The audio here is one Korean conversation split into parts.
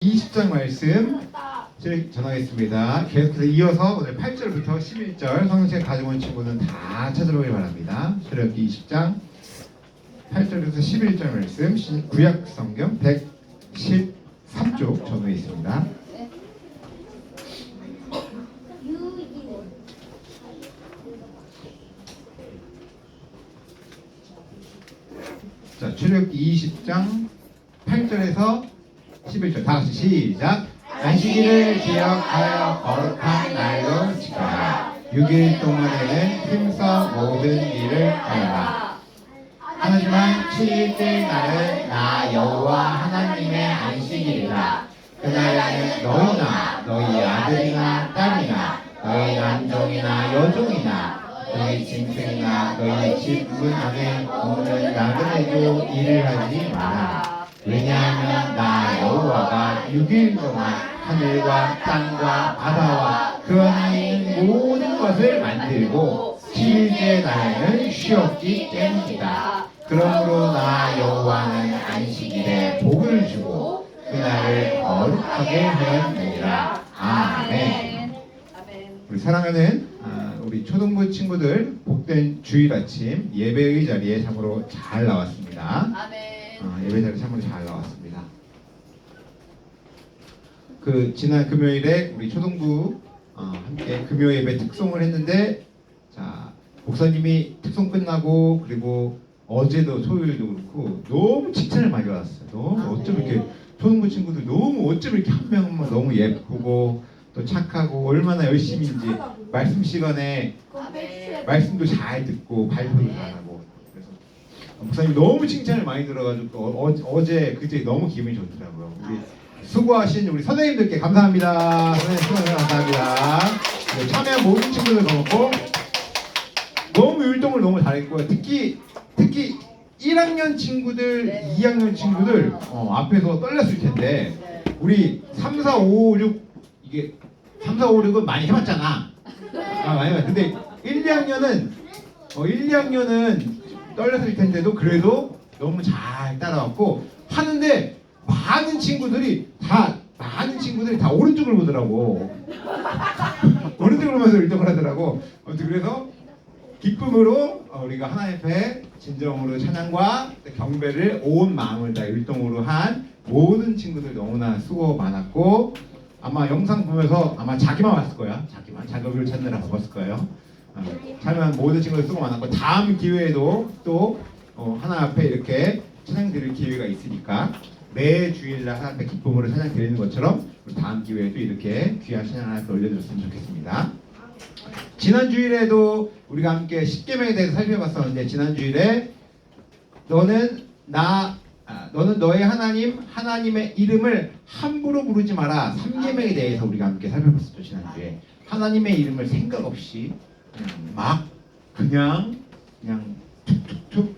20장 말씀 전하겠습니다. 계속해서 이어서 오늘 8절부터 11절 성경책 가져온 친구는 다 찾아보길 바랍니다. 출애굽기 20장 8절에서 11절 말씀 구약 성경 113쪽 전후에 있습니다. 자, 출애굽기 20장 8절에서 11절 다 같이 시작. 안식일을 기억하여 거룩한 날로 지켜라. 6일 동안에는 힘써 모든 일을 하여라. 하지만 7일째 날은 나 여호와 하나님의 안식일이라. 그날에는 너희나 너희 아들이나 딸이나 너희 남종이나 여종이나 너희 짐승이나 너희 집 문 안에 오는 나그네도 일을 하지 마라. 왜냐하면 나 여호와가 6일 동안 하늘과 땅과 바다와 그 안에 있는 모든 것을 만들고 7일째 날에는 쉬었기 때문이다. 그러므로 나 여호와는 안식일에 복을 주고 그날을 거룩하게 하였느니라. 아멘. 우리 사랑하는 우리 초등부 친구들 복된 주일 아침 예배의 자리에 참으로 잘 나왔습니다. 아멘. 예배 자리 참으로 잘 나왔습니다. 그 지난 금요일에 우리 초등부 함께 금요 예배 특송을 했는데, 자 목사님이 특송 끝나고 그리고 어제도 토요일도 그렇고 너무 칭찬을 많이 받았어요. 너무 어쩜 이렇게 초등부 친구들 너무 어쩜 이렇게 한 명 한 명 너무 예쁘고 또 착하고 얼마나 열심인지 말씀 시간에 말씀도 잘 듣고 발표도 잘하고. 목사님 너무 칭찬을 많이 들어가지고 어제 그제 너무 기분이 좋더라고요. 우리 수고하신 우리 선생님들께 감사합니다. 선생님 감사합니다. 참여한 모든 친구들 고맙고 너무 율동을 너무 잘했고요. 특히 1학년 친구들, 2학년 친구들 앞에서 떨렸을 텐데 우리 3, 4, 5, 6 이게 3, 4, 5, 6은 많이 해봤잖아. 많이 해봤. 근데 1, 2학년은 떨렸을 텐데도 그래도 너무 잘 따라왔고 하는데 많은 친구들이 다 오른쪽을 보더라고. 오른쪽을 보면서 율동을 하더라고. 아무튼 그래서 기쁨으로 우리가 하나님 앞에 진정으로 찬양과 경배를 온 마음을 다 율동으로 한 모든 친구들 너무나 수고 많았고, 아마 영상 보면서 아마 자기만 왔을 거야. 자격을 찾느라 바빴을 거예요. 참여한 모든 친구들 수고 많았고, 다음 기회에도 또 하나 앞에 이렇게 찬양 드릴 기회가 있으니까 매 주일날 하나 앞에 기쁨으로 찬양 드리는 것처럼 다음 기회에도 이렇게 귀한 찬양 하나 올려드렸으면 좋겠습니다. 지난 주일에도 우리가 함께 10계명에 대해서 살펴봤었는데, 지난 주일에 너는 너의 하나님의 이름을 함부로 부르지 마라 3계명에 대해서 우리가 함께 살펴봤었죠. 지난주에 하나님의 이름을 생각 없이 그냥 툭툭툭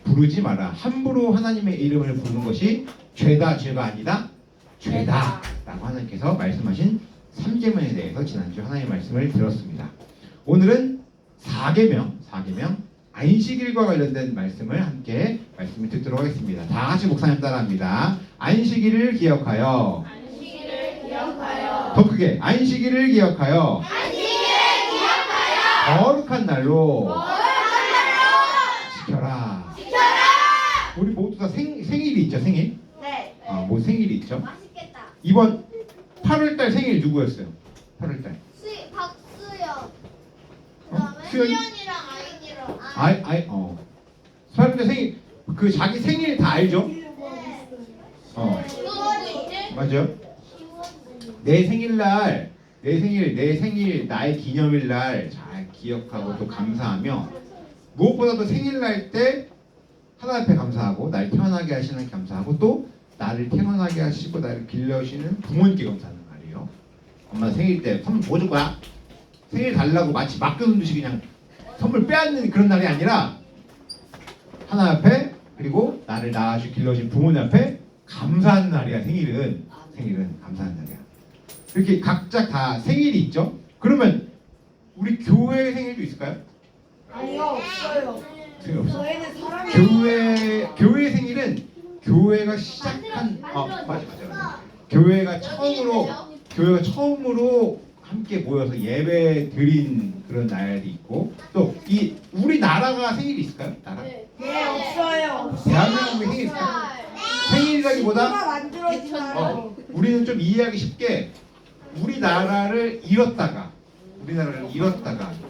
부르지 마라. 함부로 하나님의 이름을 부르는 것이 죄가 아니다, 죄다 라고 하나님께서 말씀하신 3계명에 대해서 지난주 하나님의 말씀을 들었습니다. 오늘은 4계명 안식일과 관련된 말씀을 함께 말씀을 듣도록 하겠습니다. 다 같이 목사님 따라합니다. 안식일을 기억하여. 더 크게. 안식일을 기억하여. 거룩한 날로 지켜라. 우리 모두 다 생일이 있죠? 생일? 네. 뭐 생일이 있죠? 맛있겠다. 이번 8월달 생일 누구였어요? 8월달. 박수연. 그다음에 수연이? 수연이랑 아인이랑. 8월달 생일, 그 자기 생일 다 알죠? 수원이. 맞아요. 내 생일, 나의 기념일날 잘 기억하고 또 감사하며, 무엇보다도 생일날 때 하나님 앞에 감사하고, 날 태어나게 하시는 하나님께 감사하고, 또 나를 태어나게 하시고 나를 길러주시는 부모님께 감사하는 날이에요. 엄마 생일 때 선물 뭐 줄 거야? 생일 달라고 마치 맡겨둔 듯이 그냥 선물 빼앗는 그런 날이 아니라 하나님 앞에, 그리고 나를 낳아주시고 길러주신 부모님 앞에 감사하는 날이야. 생일은 감사하는 날이야. 이렇게 각자 다 생일이 있죠? 그러면 우리 교회 생일도 있을까요? 아니요, 없어요. 생일 없어. 저희는 사람이. 교회 생일은 교회가 시작한 맞아. 교회가 처음으로 함께 모여서 예배 드린 그런 날이 있고 또 이 우리나라가 생일이 있을까요? 나라? 네. 네, 없어요. 대한민국의 생일 있을까요? 생일이라기보다 누가 만들어주나요? 우리는 좀 이해하기 쉽게 우리나라를 잃었다가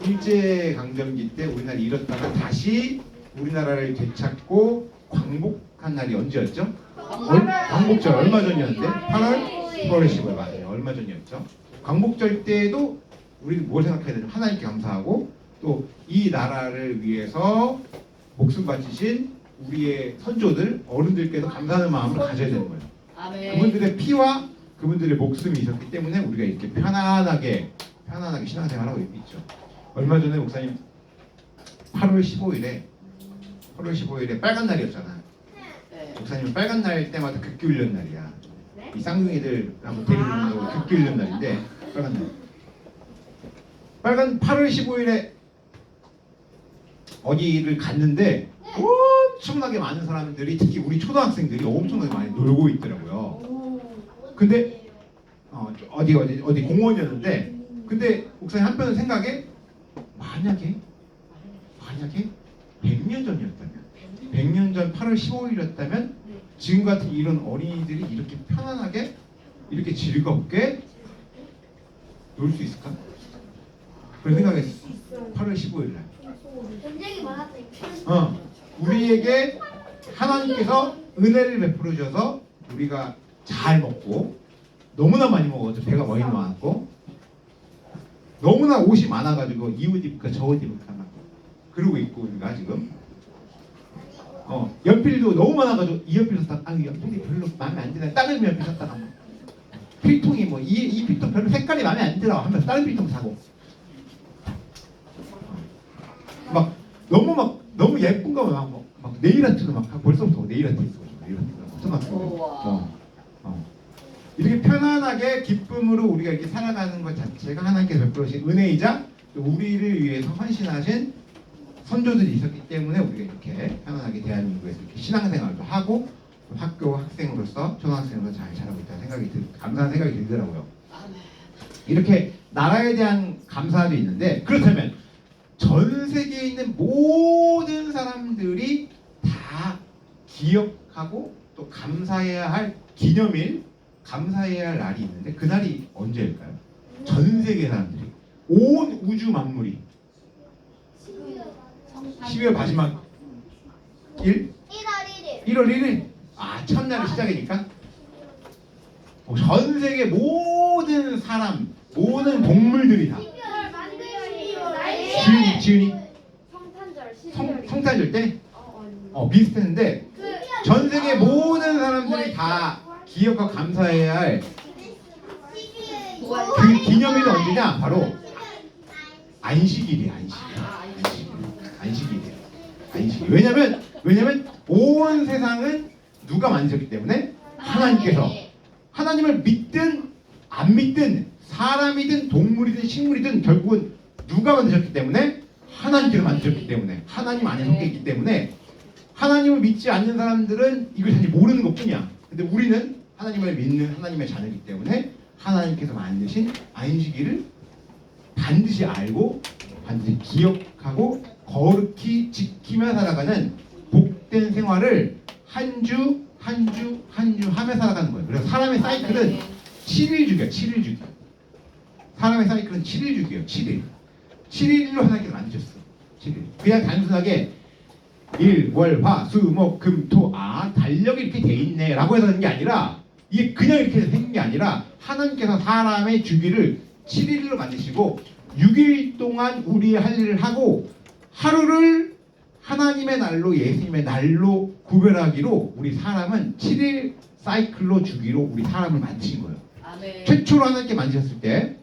일제강점기 때 우리나라를 잃었다가 다시 우리나라를 되찾고 광복한 날이 언제였죠? 광복절 얼마 전이었는데 8월 15일 맞아요. 얼마 전이었죠. 광복절 때에도 우리는 뭘 생각해야 되냐면 하나님께 감사하고 또 이 나라를 위해서 목숨 바치신 우리의 선조들 어른들께도 감사하는 마음을 가져야 되는 거예요. 그분들의 피와 그분들의 목숨이 있었기 때문에 우리가 이렇게 편안하게 신앙생활하고 있죠. 얼마 전에 목사님 8월 15일에 빨간 날이었잖아. 목사님은 빨간 날 때마다 극기훈련 날이야. 이 쌍둥이들 한번 데리고 오는 극기훈련 날인데 빨간 8월 15일에 어디를 갔는데 엄청나게 많은 사람들이 특히 우리 초등학생들이 엄청나게 많이 놀고 있더라고요. 근데 어디 공원이었는데 근데 목사님 한편은 생각에 만약에 100년 전 8월 15일이었다면 지금 같은 이런 어린이들이 이렇게 편안하게 이렇게 즐겁게 놀 수 있을까? 그런 생각했어. 8월 15일 날. 전쟁이 많았다. 우리에게 하나님께서 은혜를 베풀어 주셔서 우리가 잘 먹고 너무나 많이 먹어서 배가 많이 많았고 너무나 옷이 많아가지고 이 옷 입을까 저 옷 입을까 막 그러고 있고 우리가 지금 연필도 너무 많아가지고 이 연필 샀다 이 연필이 별로 마음에 안 드네 다른 연필 샀다가 필통이 뭐 이 필통 별로 색깔이 마음에 안 들어 하면서 다른 필통 사고 너무 예쁜 거 막 네일 아트도 막 벌써부터 네일 아트 있어 초등학교 이렇게 편안하게 기쁨으로 우리가 이렇게 살아가는 것 자체가 하나님께서 베풀으신 은혜이자 우리를 위해서 헌신하신 선조들이 있었기 때문에 우리가 이렇게 편안하게 대한민국에서 이렇게 신앙생활도 하고 학교 학생으로서 초등학생으로서 잘 자라고 있다는 감사한 생각이 들더라고요. 이렇게 나라에 대한 감사도 있는데 그렇다면 전 세계에 있는 모든 사람들이 다 기억하고 또 감사해야 할 기념일, 감사해야 할 날이 있는데 그 날이 언제일까요? 전 세계 사람들이 온 우주 만물이 12월 마지막 1월 1일 첫날의 시작이니까 전 세계 모든 사람 모든 동물들이 다 지은이 성탄절 때 비슷했는데 전 세계 모든 사람들이 다 기억하고 감사해야 할 그 기념일은 언제냐? 바로 안식일이에요. 안식일. 왜냐면 온 세상은 누가 만드셨기 때문에 하나님께서 하나님을 믿든 안 믿든 사람이든 동물이든 식물이든 결국은 누가 만드셨기 때문에 하나님께서 만드셨기 때문에 하나님 안에 속해 있기 때문에 하나님을 믿지 않는 사람들은 이걸 사실 모르는 것뿐이야. 근데 우리는 하나님을 믿는 하나님의 자녀이기 때문에 하나님께서 만드신 안식일을 반드시 알고 반드시 기억하고 거룩히 지키며 살아가는 복된 생활을 한 주 하며 살아가는 거예요. 그래서 사람의 사이클은 7일 주기야. 사람의 사이클은 7일 주기예요. 7일로 하나님께서 만드셨어. 7일. 그냥 단순하게 일, 월, 화, 수, 목, 금, 토, 달력이 이렇게 돼 있네 라고 해서 하는 게 아니라 이게 그냥 이렇게 생긴 게 아니라 하나님께서 사람의 주기를 7일로 만드시고 6일 동안 우리의 할 일을 하고 하루를 하나님의 날로 예수님의 날로 구별하기로 우리 사람은 7일 사이클로 주기로 우리 사람을 만드신 거예요. 아멘. 최초로 하나님께 만드셨을 때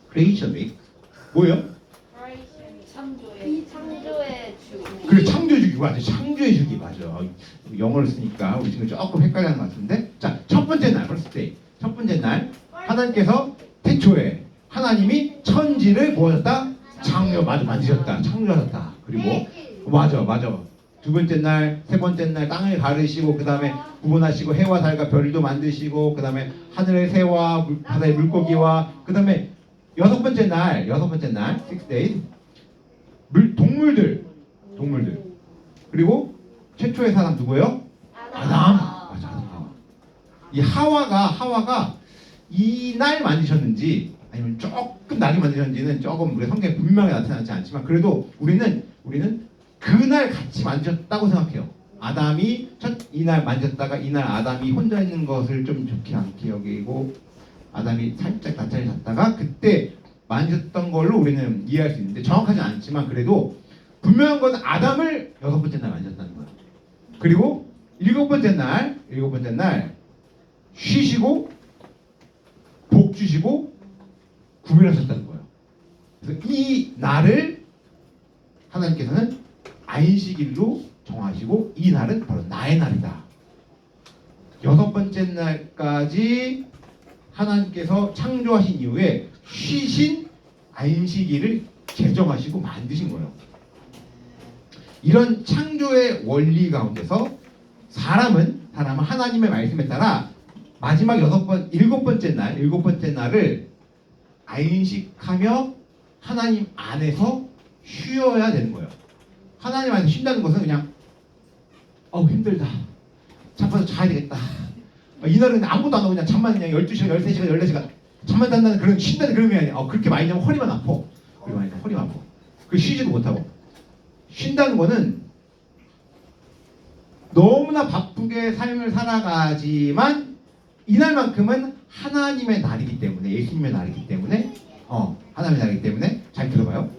크리에이션 웨이크 뭐예요? 창조의 주. 그래 창조주기 맞아. 창조의 주기 맞아. 영어를 쓰니까 우리 지금 조금 헷갈리는 것 같은데 자 첫 번째 날 birthday 첫 번째 날 하나님께서 태초에 하나님이 천지를 뭐였다? 만드셨다. 창조하셨다. 그리고 맞아. 두 번째 날, 세 번째 날 땅을 가르시고 그 다음에 구분하시고 해와 달과 별도 만드시고 그 다음에 하늘의 새와 바다의 물고기와 그 다음에 여섯 번째 날, six days 동물들 그리고 최초의 사람 누구예요? 아담. 맞아, 아담. 이 하와가 이날 만드셨는지 아니면 조금 나게 만드셨는지는 조금 우리 성경에 분명히 나타나지 않지만 그래도 우리는 그날 같이 만드셨다고 생각해요. 아담이 이날 만졌다가 이날 아담이 혼자 있는 것을 좀 좋게 않게 여기고 아담이 살짝 낮잠을 잤다가 그때 만졌던 걸로 우리는 이해할 수 있는데 정확하지 않지만 그래도 분명한 건 아담을 여섯 번째 날 만졌다는 거예요. 그리고 일곱 번째 날 쉬시고 복 주시고 구별하셨다는 거예요. 그래서 이 날을 하나님께서는 안식일로 정하시고 이 날은 바로 나의 날이다. 여섯 번째 날까지 하나님께서 창조하신 이후에 쉬신 안식일을 제정하시고 만드신 거예요. 이런 창조의 원리 가운데서 사람은 하나님의 말씀에 따라 마지막 일곱 번째 날을 안식하며 하나님 안에서 쉬어야 되는 거예요. 하나님 안에서 쉰다는 것은 그냥 힘들다. 자빠서 자야 되겠다. 이날은 아무것도 안 하고 그냥 잠만 그냥 12시간, 13시간, 14시간 잠만 잔다는 그런 쉰다는 그런 게 아니에요. 그렇게 많이 자면 허리만 아파. 그 쉬지도 못하고. 쉰다는 거는 너무나 바쁘게 삶을 살아가지만 이날만큼은 하나님의 날이기 때문에 예수님의 날이기 때문에 하나님의 날이기 때문에 잘 들어봐요.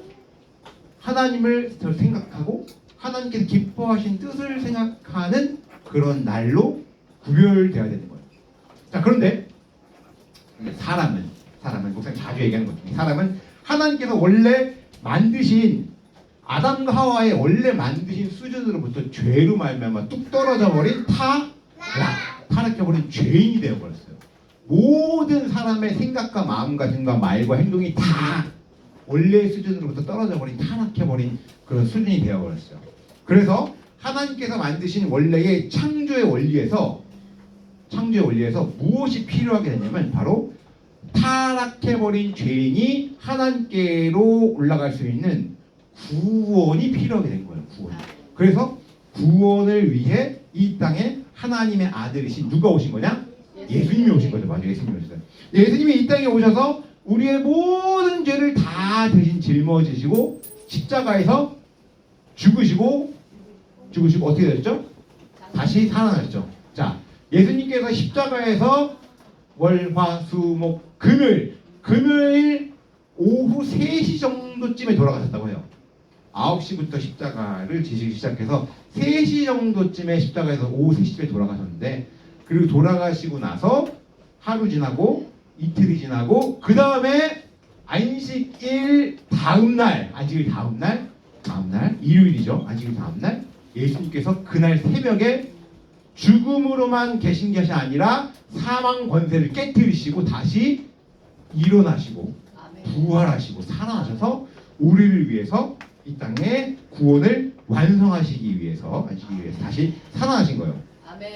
하나님을 생각하고 하나님께서 기뻐하신 뜻을 생각하는 그런 날로 구별되어야 되는 거예요. 자, 그런데 사람은 목사님 자주 얘기하는 것 중에 사람은 하나님께서 원래 만드신 아담과 하와의 원래 만드신 수준으로부터 죄로 말미암아 뚝 떨어져 버린 타락해버린 죄인이 되어버렸어요. 모든 사람의 생각과 마음가짐과 말과 행동이 다 원래의 수준으로부터 떨어져버린 타락해버린 그런 수준이 되어버렸어요. 그래서 하나님께서 만드신 원래의 창조의 원리에서 무엇이 필요하게 되냐면 바로 타락해버린 죄인이 하나님께로 올라갈 수 있는 구원이 필요하게 된 거예요. 그래서 구원을 위해 이 땅에 하나님의 아들이신 누가 오신 거냐? 예수님이 오신 거죠. 맞아요. 예수님이 오셨어요. 예수님이 이 땅에 오셔서 우리의 모든 죄를 다 대신 짊어지시고 십자가에서 죽으시고 어떻게 됐죠? 다시 살아나셨죠. 자, 예수님께서 십자가에서 월, 화, 수, 목, 금요일 오후 3시 정도쯤에 돌아가셨다고 해요. 9시부터 십자가를 지시기 시작해서 3시 정도쯤에 십자가에서 오후 3시쯤에 돌아가셨는데 그리고 돌아가시고 나서 하루 지나고 이틀이 지나고 그 다음에 안식일 다음날 일요일이죠. 안식일 다음날 예수님께서 그날 새벽에 죽음으로만 계신 것이 아니라 사망 권세를 깨뜨리시고 다시 일어나시고 부활하시고 살아나셔서 우리를 위해서 이 땅에 구원을 완성하시기 위해서 다시 살아나신 거예요. 아멘.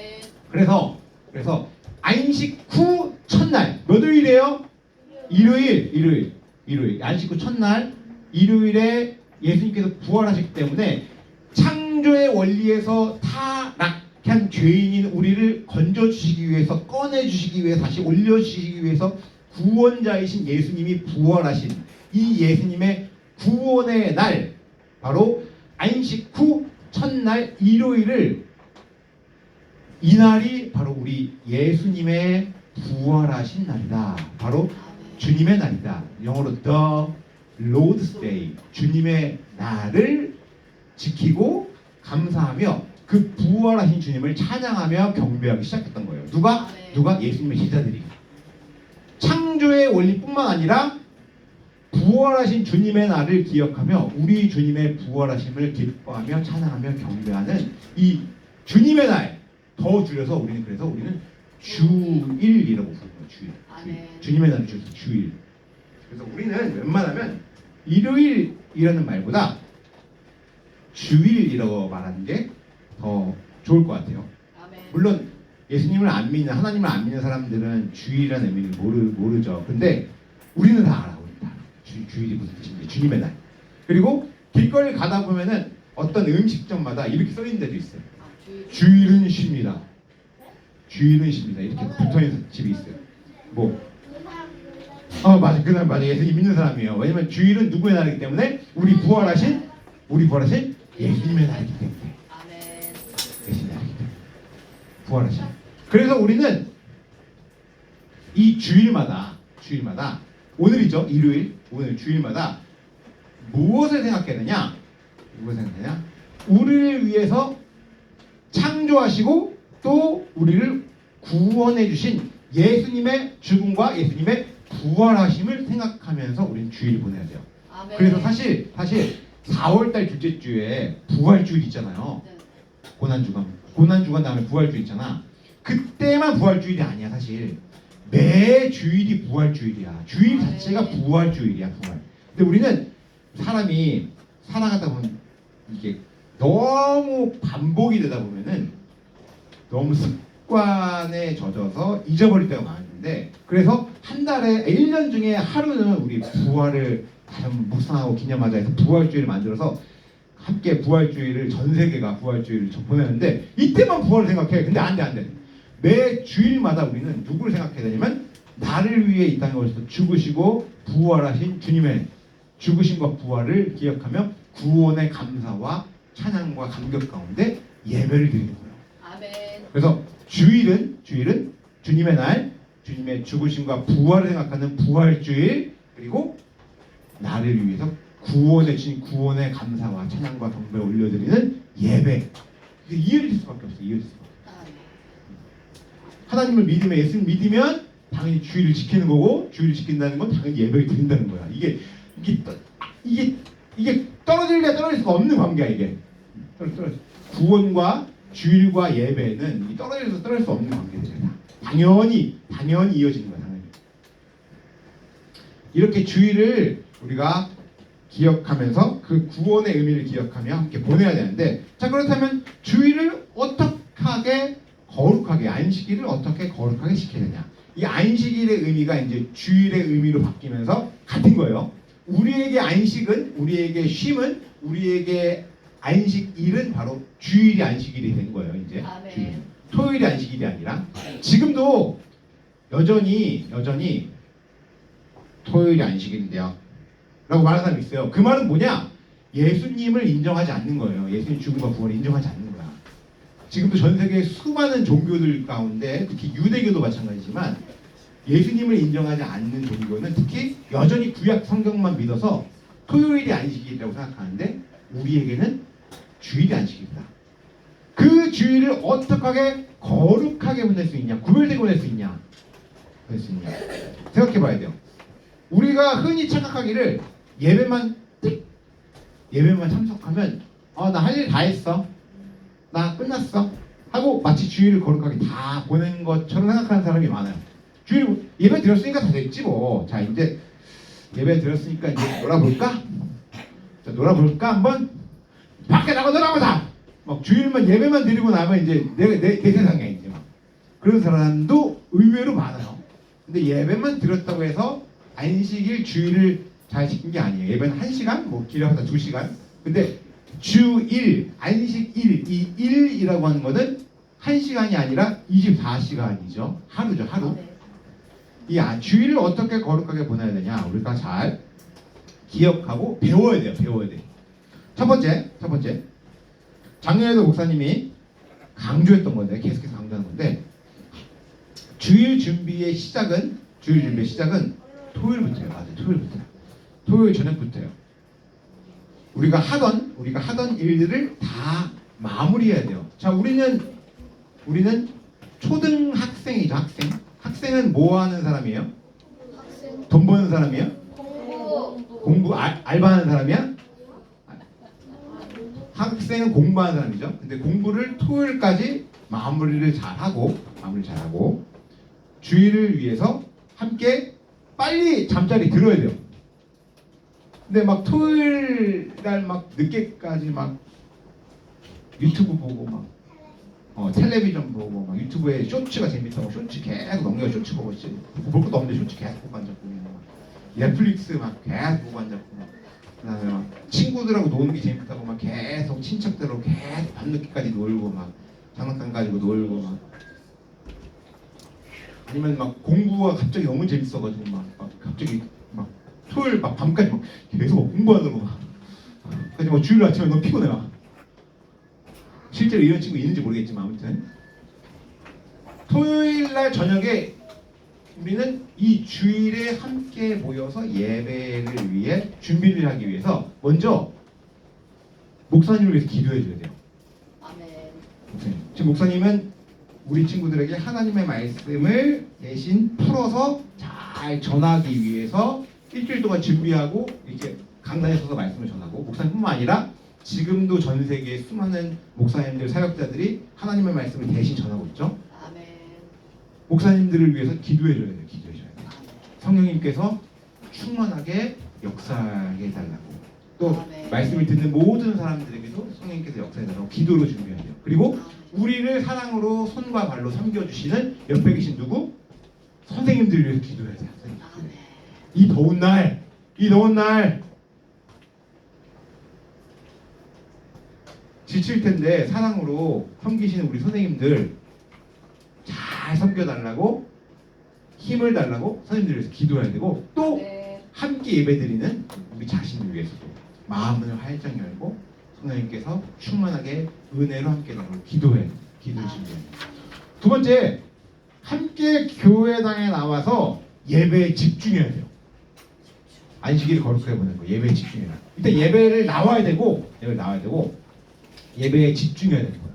그래서 안식 후 첫날 몇 요일이에요? 일요일 안식 후 첫날 일요일에 예수님께서 부활하셨기 때문에 창조의 원리에서 타락한 죄인인 우리를 건져주시기 위해서 꺼내주시기 위해서 다시 올려주시기 위해서 구원자이신 예수님이 부활하신 이 예수님의 구원의 날 바로 안식 후 첫날 일요일을 이날이 바로 우리 예수님의 부활하신 날이다. 바로 주님의 날이다. 영어로 The Lord's Day. 주님의 날을 지키고 감사하며 그 부활하신 주님을 찬양하며 경배하기 시작했던 거예요. 누가? 예수님의 제자들이. 창조의 원리뿐만 아니라 부활하신 주님의 날을 기억하며 우리 주님의 부활하심을 기뻐하며 찬양하며 경배하는 이 주님의 날, 더 줄여서 우리는 주일이라고 부르는 거예요. 주일. 주님의 날을 줄여서 주일. 그래서 우리는 웬만하면 일요일이라는 말보다 주일이라고 말하는 게 더 좋을 것 같아요. 아멘. 물론 예수님을 안 믿는 하나님을 안 믿는 사람들은 주일이라는 의미를 모르죠. 근데 우리는 다 알아. 우리 다 알아. 주일이 무슨 뜻인지 주님의 날. 그리고 길거리를 가다 보면은 어떤 음식점마다 이렇게 써 있는 데도 있어요. 주일은 쉽니다. 주일은 쉽니다. 이렇게 붙어있는 집이 있어요. 뭐 맞아. 그날 맞아. 예수님 믿는 사람이에요. 왜냐면 주일은 누구의 날이기 때문에 우리 부활하신 예수님의 날이기 때문에. 아멘. 예수님의 날이기 때문에. 부활하신. 그래서 우리는 이 주일마다 오늘이죠. 일요일. 오늘 주일마다 무엇을 생각해야 되냐? 우리를 위해서 창조하시고 또 우리를 구원해 주신 예수님의 죽음과 예수님의 부활하심을 생각하면서 우리는 주일을 보내야 돼요. 아멘. 그래서 사실 4월달 둘째 주에 부활주일 있잖아요. 네. 고난주간 다음에 부활주일 있잖아. 그때만 부활주일이 아니야. 사실 매 주일이 부활주일이야. 주일 자체가 부활주일이야. 부활. 근데 우리는 사람이 살아가다 보면 이게 너무 반복이 되다 보면은 너무 습관에 젖어서 잊어버릴 때가 많은데, 그래서 한 달에 1년 중에 하루는 우리 부활을 묵상하고 기념하자 해서 부활주의를 만들어서 함께 부활주의를 전 세계가 부활주의를 보내는데, 이때만 부활을 생각해. 근데 안 돼. 매 주일마다 우리는 누구를 생각해야 되냐면 나를 위해 이 땅에 오셔서 죽으시고 부활하신 주님의 죽으심과 부활을 기억하며 구원의 감사와 찬양과 감격 가운데 예배를 드리는 거예요. 아멘. 그래서 주일은 주님의 날, 주님의 죽으심과 부활을 생각하는 부활주일, 그리고 나를 위해서 구원해 주신 구원의 감사와 찬양과 경배를 올려드리는 예배. 이게 이어질 수밖에 없어요. 이어질 수밖에. 아멘. 하나님을 믿으면, 예수님 믿으면 당연히 주일을 지키는 거고, 주일을 지킨다는 건 당연히 예배를 드린다는 거야. 이게 떨어질 수가 없는 관계야. 이게 구원과 주일과 예배는 떨어질 수 없는 관계들이다. 당연히 이어지는 거야. 당연히. 이렇게 주일을 우리가 기억하면서 그 구원의 의미를 기억하며 함께 보내야 되는데, 자, 그렇다면 주일을 어떻게 거룩하게, 안식일을 어떻게 거룩하게 지켜야 되냐? 이 안식일의 의미가 이제 주일의 의미로 바뀌면서 같은 거예요. 우리에게 안식은, 우리에게 쉼은, 우리에게 안식일은 바로 주일이 안식일이 된 거예요. 이제 아멘. 주일. 토요일이 안식일이 아니라 지금도 여전히 토요일이 안식일인데요 라고 말하는 사람이 있어요. 그 말은 뭐냐? 예수님을 인정하지 않는 거예요. 예수님 죽음과 부활을 인정하지 않는 거야. 지금도 전 세계 수많은 종교들 가운데, 특히 유대교도 마찬가지지만 예수님을 인정하지 않는 종교는 특히 여전히 구약 성경만 믿어서 토요일이 안식일이라고 생각하는데, 우리에게는 주일이 안식일이다. 그 주일을 어떻게 거룩하게 보낼 수 있냐, 구별되게 보낼 수 있냐, 생각해 봐야 돼요. 우리가 흔히 착각하기를 예배만 참석하면 나 할 일 다 했어, 나 끝났어 하고 마치 주일을 거룩하게 다 보낸 것처럼 생각하는 사람이 많아요. 주일 예배 드렸으니까 다 됐지 뭐. 자, 이제 예배 드렸으니까 이제 놀아볼까? 자, 놀아볼까? 한번 밖에 나가 놀아보자. 막 주일만 예배만 드리고 나면 이제 내 세상에 이제 막 그런 사람도 의외로 많아요. 근데 예배만 드렸다고 해서 안식일 주일을 잘 지킨 게 아니에요. 예배는 1시간, 뭐 길어서 2시간. 근데 주일, 안식일, 이 일이라고 하는 거는 1시간이 아니라 24시간이죠. 하루죠, 하루. 이 주일을 어떻게 거룩하게 보내야 되냐, 우리가 잘 기억하고 배워야 돼요. 첫 번째. 작년에도 목사님이 강조했던 건데, 계속해서 강조하는 건데, 주일 준비의 시작은 토요일부터예요. 맞아요. 토요일 저녁부터요. 우리가 하던 일들을 다 마무리해야 돼요. 자, 우리는 초등학생이죠. 학생은 뭐 하는 사람이에요? 돈 버는 사람이에요? 공부 알바하는 사람이야? 학생은 공부하는 사람이죠. 근데 공부를 토요일까지 마무리를 잘하고 주일을 위해서 함께 빨리 잠자리 들어야 돼요. 근데 막 토요일 날 막 늦게까지 막 유튜브 보고 막 텔레비전 보고 막 유튜브에 쇼츠가 재밌다고 쇼츠 계속 넘겨 쇼츠 보고 있지. 볼 것도 없는데 쇼츠 계속 보고 앉았고 그냥 막 넷플릭스 막 계속 보고 앉았고 막 그다음에 막 친구들하고 노는 게 재밌다고 막 계속 친척들하고 계속 밤늦게까지 놀고 막 장난감 가지고 놀고 막 아니면 막 공부가 갑자기 너무 재밌어가지고 막 갑자기 막 토요일 막 밤까지 막 계속 공부하느라고 막 그래서 뭐 주일 아침에 너무 피곤해 막 실제로 이런 친구 있는지 모르겠지만 아무튼 토요일 날 저녁에 우리는 이 주일에 함께 모여서 예배를 위해 준비를 하기 위해서 먼저 목사님을 위해서 기도해 줘야 돼요. 아멘. 목사님. 지금 목사님은 우리 친구들에게 하나님의 말씀을 대신 풀어서 잘 전하기 위해서 일주일 동안 준비하고 이렇게 강단에 서서 말씀을 전하고 목사님뿐만 아니라 지금도 전 세계의 수많은 목사님들 사역자들이 하나님의 말씀을 대신 전하고 있죠. 아멘. 목사님들을 위해서 기도해 줘야 돼요. 기도해 줘야 돼요. 아멘. 성령님께서 충만하게 역사해 달라고 또 아멘. 말씀을 듣는 모든 사람들에게도 성령님께서 역사해 달라고 기도로 준비해야 돼요. 그리고 우리를 사랑으로 손과 발로 섬겨주시는 옆에 계신 누구? 선생님들을 위해서 기도해야 돼요. 아멘. 이 더운 날 지칠 텐데 사랑으로 섬기시는 우리 선생님들 잘 섬겨달라고 힘을 달라고 선생님들 위해서 기도해야 되고 또 네. 함께 예배드리는 우리 자신을 위해서도 마음을 활짝 열고 성령님께서 충만하게 은혜로 함께 나누고 기도해 기도 준비해. 두 번째 함께 교회당에 나와서 예배에 집중해야 돼요. 안식일을 거룩하게 보내는 거 예배에 집중해야 돼요. 일단 예배를 나와야 되고 예배에 집중해야 되는 거예요.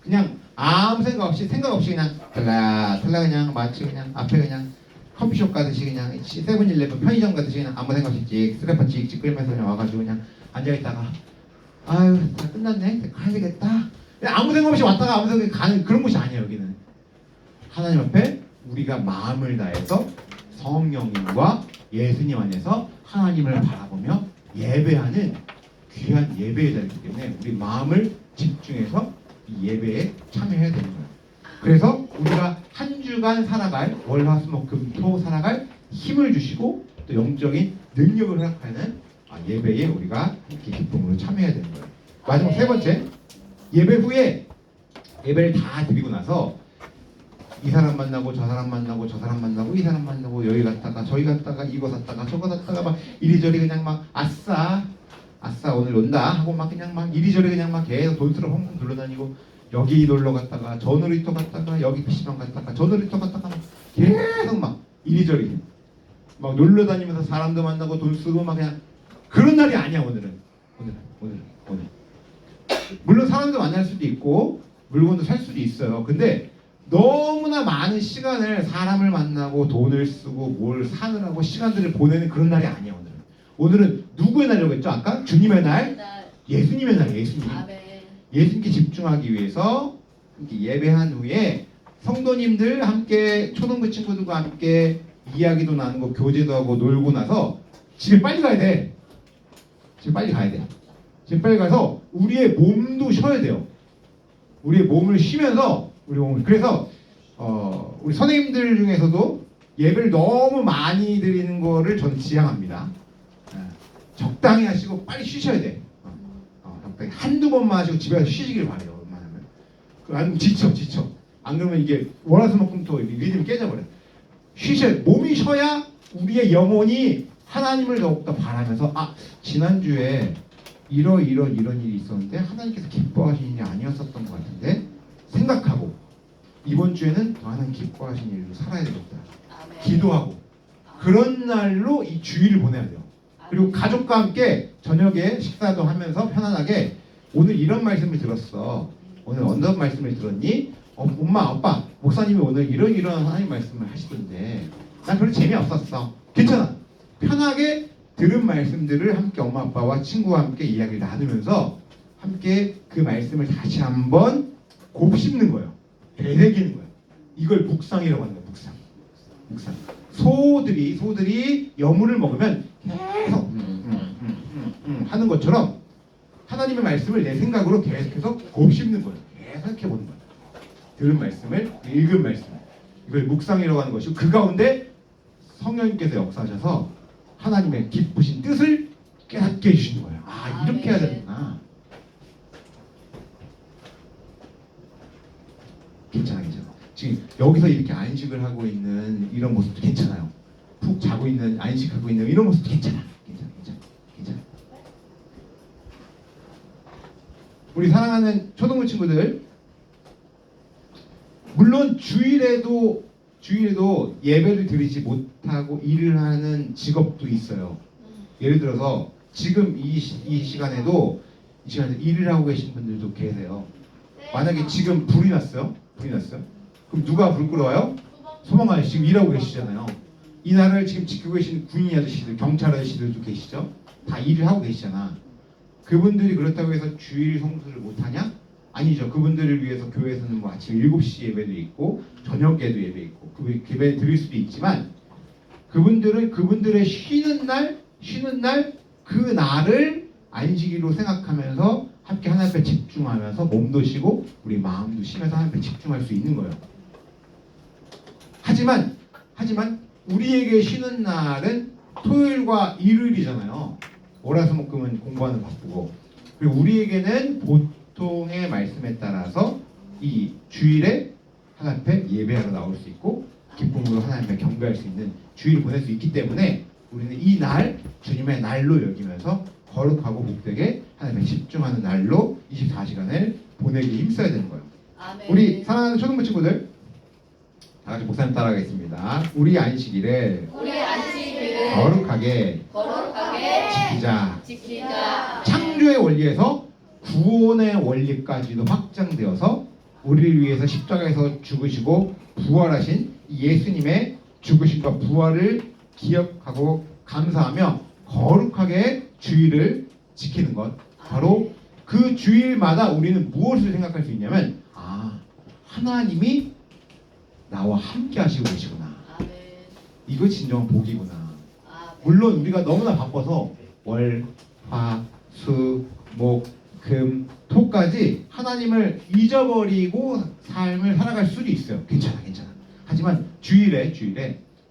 그냥 아무 생각 없이 그냥 탈라 그냥 마치 그냥 앞에 그냥 커피숍 가듯이 그냥 세븐일레븐 편의점 가듯이 그냥 아무 생각 없이 찍 스트레퍼 찍 끌면서 그냥 와가지고 그냥 앉아있다가 아유 다 끝났네 가야 되겠다 그냥 아무 생각 없이 왔다가 아무 생각 없이 가는 그런 곳이 아니에요. 여기는 하나님 앞에 우리가 마음을 다해서 성령님과 예수님 안에서 하나님을 바라보며 예배하는 귀한 예배의 자리이기 때문에 우리 마음을 집중해서 이 예배에 참여해야 되는 거예요. 그래서 우리가 한 주간 살아갈 월화수목금토 살아갈 힘을 주시고 또 영적인 능력을 허락하는 예배에 우리가 함께 기쁨으로 참여해야 되는 거예요. 마지막 세 번째 예배 후에 예배를 다 드리고 나서 이 사람 만나고 저 사람 만나고 저 사람 만나고 이 사람 만나고 여기 갔다가 저기 갔다가 이거 샀다가 저거 샀다가 막 이리저리 그냥 막 아싸 오늘 논다 하고 막 그냥 막 이리저리 그냥 막 계속 돈스러 펑펑 돌아다니고 여기 놀러 갔다가 저 놀이터 갔다가 여기 PC방 갔다가 저 놀이터 갔다가 막 계속 막 이리저리 막 놀러 다니면서 사람도 만나고 돈 쓰고 막 그냥 그런 날이 아니야. 오늘은 물론 사람도 만날 수도 있고 물건도 살 수도 있어요. 근데 너무나 많은 시간을 사람을 만나고 돈을 쓰고 뭘 사느라고 시간들을 보내는 그런 날이 아니야. 오늘은 누구의 날이라고 했죠? 아까 주님의 날, 예수님의 날, 예수님. 아멘. 예수님께 집중하기 위해서 이렇게 예배한 후에 성도님들 함께 초등부 친구들과 함께 이야기도 나누고 교제도 하고 놀고 나서 집에 빨리 가야 돼. 집에 빨리 가서 우리의 몸도 쉬어야 돼요. 우리의 몸을 쉬면서 그래서 우리 선생님들 중에서도 예배를 너무 많이 드리는 거를 저는 지향합니다. 적당히 하시고 빨리 쉬셔야 돼. 적당히 한두 번만 하시고 집에 가서 쉬시길 바래요. 웬만하면. 아니면 지쳐. 안 그러면 이게 월화수목금토 리듬이 깨져버려. 쉬셔야 몸이 쉬어야 우리의 영혼이 하나님을 더욱더 바라면서 지난주에 이런 일이 있었는데 하나님께서 기뻐하신 일이 아니었었던 것 같은데 생각하고 이번 주에는 더 하나님 기뻐하신 일로 살아야 되겠다. 아멘. 기도하고 그런 날로 이 주일을 보내야 돼요. 그리고 가족과 함께 저녁에 식사도 하면서 편안하게 오늘 이런 말씀을 들었어. 오늘 어떤 말씀을 들었니? 엄마, 아빠, 목사님이 오늘 이런 하나님 말씀을 하시던데 난 별로 재미없었어. 괜찮아. 편하게 들은 말씀들을 함께 엄마, 아빠와 친구와 함께 이야기를 나누면서 함께 그 말씀을 다시 한번 곱씹는 거예요. 되새기는 거예요. 이걸 묵상이라고 하는 거예요. 묵상. 소들이 여물을 먹으면 계속 하는 것처럼 하나님의 말씀을 내 생각으로 계속해서 곱씹는 거예요. 계속해 보는 거예요. 들은 말씀을, 읽은 말씀을, 이걸 묵상이라고 하는 것이고, 그 가운데 성령님께서 역사하셔서 하나님의 기쁘신 뜻을 깨닫게 해주시는 거예요. 아, 이렇게 해야 되는구나. 괜찮아. 지금 여기서 이렇게 안식을 하고 있는 이런 모습도 괜찮아요. 푹 자고 있는, 안식하고 있는 이런 모습도 괜찮아. 괜찮아. 우리 사랑하는 초등부 친구들, 물론 주일에도 예배를 드리지 못하고 일을 하는 직업도 있어요. 예를 들어서 지금 이 시간에 일을 하고 계신 분들도 계세요. 만약에 지금 불이 났어요? 그럼 누가 불 끌어와요? 소방 아저씨 지금 일하고 계시잖아요. 이 나라를 지금 지키고 계신 군인 아저씨들, 경찰 아저씨들도 계시죠? 다 일을 하고 계시잖아. 그분들이 그렇다고 해서 주일 성수를 못하냐? 아니죠. 그분들을 위해서 교회에서는 뭐 아침 7시 예배도 있고 저녁에도 예배 있고 그 예배 드릴 수도 있지만, 그분들은 그분들의 쉬는 날 그 날을 안식일로 생각하면서 함께 하나님 앞에 집중하면서 몸도 쉬고 우리 마음도 쉬면서 하나님 앞에 집중할 수 있는 거예요. 하지만 우리에게 쉬는 날은 토요일과 일요일이잖아요. 월화수목금은 공부하는 바쁘고, 그리고 우리에게는 보통의 말씀에 따라서 이 주일에 하나님 앞에 예배하러 나올 수 있고 기쁨으로 하나님 앞에 경배할 수 있는 주일을 보낼 수 있기 때문에 우리는 이 날 주님의 날로 여기면서 거룩하고 복되게 하나님에 집중하는 날로 24시간을 보내기 힘써야 되는 거예요. 아멘. 우리 사랑하는 초등부 친구들, 다 같이 목사님 따라가겠습니다. 우리 안식일을 거룩하게 지키자. 창조의 원리에서 구원의 원리까지도 확장되어서 우리를 위해서 십자가에서 죽으시고 부활하신 예수님의 죽으심과 부활을 기억하고 감사하며 거룩하게 주일을 지키는 것, 바로 그 주일마다 우리는 무엇을 생각할 수 있냐면, 하나님이 나와 함께 하시고 계시구나. 이거 진정한 복이구나. 물론 우리가 너무나 바빠서 월, 화, 수, 목, 금, 토까지 하나님을 잊어버리고 삶을 살아갈 수도 있어요. 괜찮아. 하지만 주일에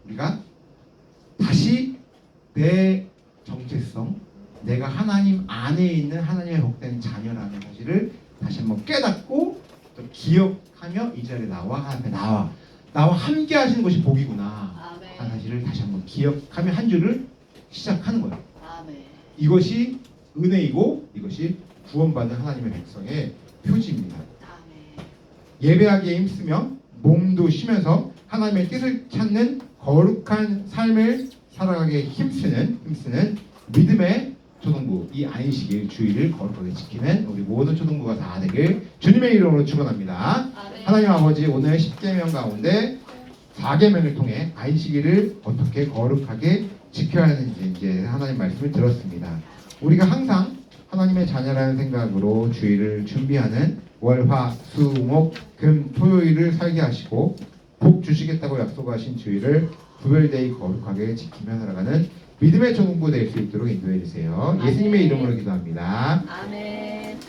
우리가 다시 내 정체성, 내가 하나님 안에 있는 하나님의 복된 자녀라는 사실을 다시 한번 깨닫고 또 기억하며 이 자리에 나와 함께 하시는 것이 복이구나 하는 사실을 다시 한번 기억하며 한 주를 시작하는 거예요. 이것이 은혜이고 이것이 구원받은 하나님의 백성의 표지입니다. 예배하기에 힘쓰며 몸도 쉬면서 하나님의 뜻을 찾는 거룩한 삶을 살아가기에 힘쓰는 믿음의 초등부, 이 안식일 주일을 거룩하게 지키는 우리 모든 초등부가 다 되길 주님의 이름으로 축원합니다. 하나님 아버지, 오늘 10계명 가운데 4계명을 통해 안식일을 어떻게 거룩하게 지켜야 하는지 이제 하나님 말씀을 들었습니다. 우리가 항상 하나님의 자녀라는 생각으로 주일을 준비하는 월, 화, 수, 목, 금, 토요일을 살게 하시고 복 주시겠다고 약속하신 주일을 구별되이 거룩하게 지키며 살아가는 믿음의 초등부 될 수 있도록 인도해 주세요. 예수님의 이름으로 기도합니다. 아멘.